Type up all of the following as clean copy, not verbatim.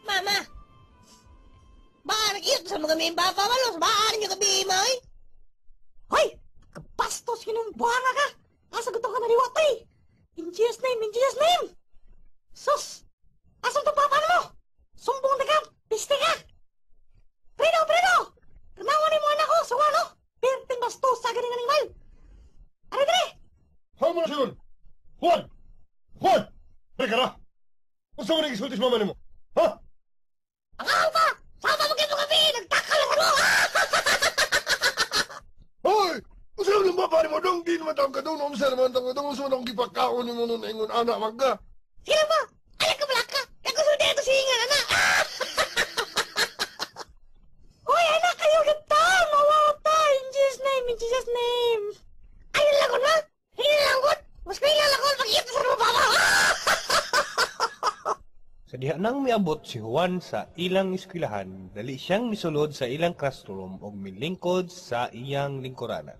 Mama! Baka nakiyot sa mga may papamalos, baka ninyo gabi, may? Hoy! Kabastos yun yung buhanga ka! Asagutan ka na liwat eh! In Jesus' name! In Jesus' name! Sus! Asan itong papan mo? Sumbong na ka! Piste ka! Predo! Predo! Tanawan mo anak ko sa wano! Perting bastos sa ganing animal! Ari dali! Hamo na siyon! Juan! Juan! Reka na! Kung saan mo nag-isultis mama mo? Ha? Ang ka! Sama mo kayo gabi! Nagtakal lang ano! Hoy! Kung saan lang ba mo dong? Di naman tawag ka dong. Umsa naman tawag ka dong. Gusto mo nang kipakaon yung mga ingon anak magka. Sino ba? Alam ka malaka! Kaya gusto din ito singan, anak! Hoy anak kayo kita! Mawawata! In Jesus' name! In Jesus' name! Ayun lang ko na! Hindi lang ko! Mas kailan lang ko pag-iit sa mga baba! Sa diha nang miabot si Juan sa ilang eskwelahan, dali siyang misulod sa ilang classroom o milingkod sa iyang lingkuranan.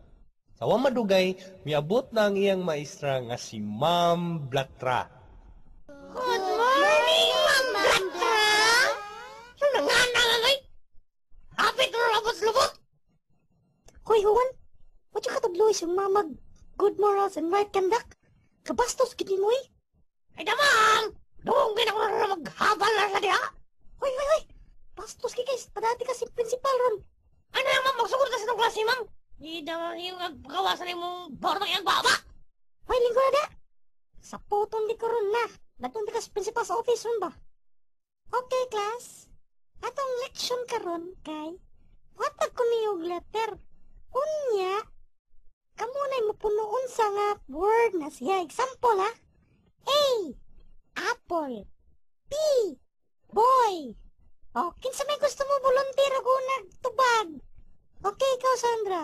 Sa wang madugay, miabot na ang iyang maestra nga si Ma'am Blatra. Good morning, Ma'am Blatra! Ano nga nanganay? Hapit na labot-labot! Hoy Juan! What's yung katagloy sa mamag good morals and right conduct? Kabastos gini mo eh! Ay damang! Doon ka na maghabal na sa diha! Hoy! Hoy! Hoy! Bastos ki guys! Padati ka si principal ron! Ano lang ma'am? Magsugod ka sa itong klase, ma'am! Di daw yung pagkawasan yung borong yung baba! Hoy! Linggo na da! Sa potong di ko ron na! Nagtunti ka sa principal's office ron ba? Okay, class! Atong leksyon ka ron kay watag ko niyog letter. Unya! Kamunay mo punoon sa nga word na siya. Example ha? A. Apple. B. Boy. O, kinsa may gusto mo volunteer ako nagtubag? Okay, ikaw, Sandra.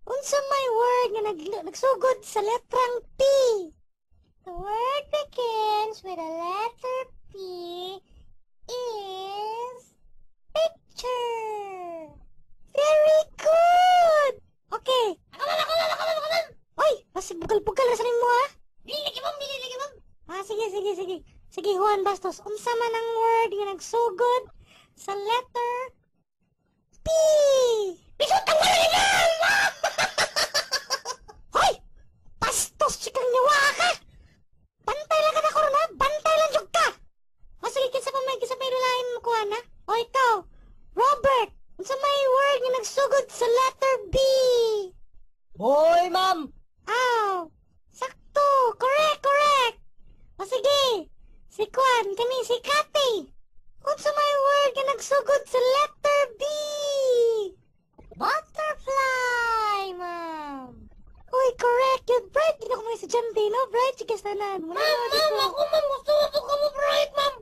Unsa may word nga nagsugod sa letrang P? The word begins with a letter P is picture. Very good! Okay. Akalan! Oy, masig bugal-bugal na sanin mo ha? Dili lagi, ma'am! Sige. Sige, Juan Bastos. Unsa man ang word nga nagsugod sa letter P? Bisot ang wala nila! Hoy! Bastos, chikang niwa ka! Bantay lang ka na ko na! Bantay lang jug ka! O sige, kinsa may lulain mo kuha na? O ikaw, Robert! Unsa may word nga nagsugod sa letter B? Hoy, ma'am! Aw! Sakto! Correct! O sige! Si Kwan, kani si Kati! Unsa may word nga nagsugod sa letter B? Butterfly, ma'am! Uy, correct yun, Bright! Hindi ako mga estudyante, no? Bright, sigas na nan. Ma'am! Ako, ma'am! Gusto ko mo bright, ma'am!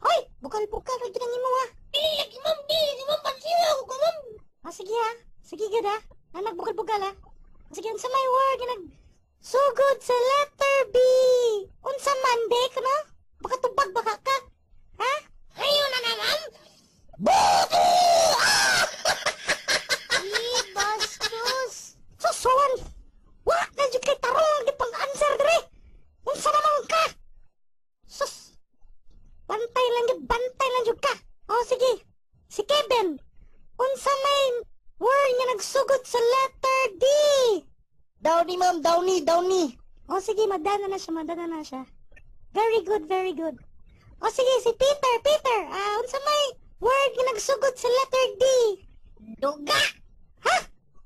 Hoy! Bukal-bukal, rin ginang mo, ha? Dili lagi, ma'am! Dili, ma'am! Pansiwa ako ka, ma'am! Sige, ha? Sige, gud, ha? Anak, bukal-bukal, ha? Sige, unsa may word nga nagsugod sa letter B? Unsa man, Dek, no? Baka tubag baka ka? Ha? Ayun na naman! Boto! Bastos! Susuan! Wak na dyan kay tarong di pang-answer dire! Unsa naman ka? Sus! Bantay lang dyan ka! O sige! Si Kevin! Unsa may word nga nagsugod sa letter D? Downy, ma'am! Downy! O sige, madana na siya. Very good. O sige, si Peter! Unsa may word nga nagsugod sa letter D? Duga! Ha?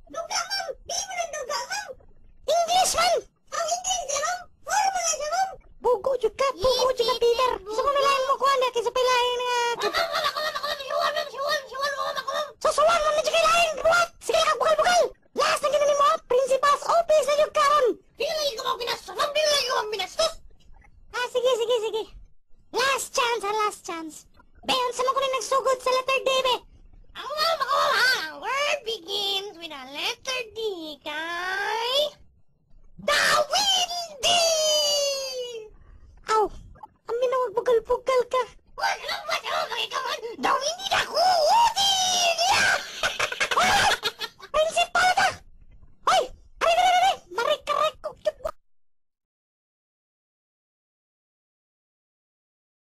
Duga,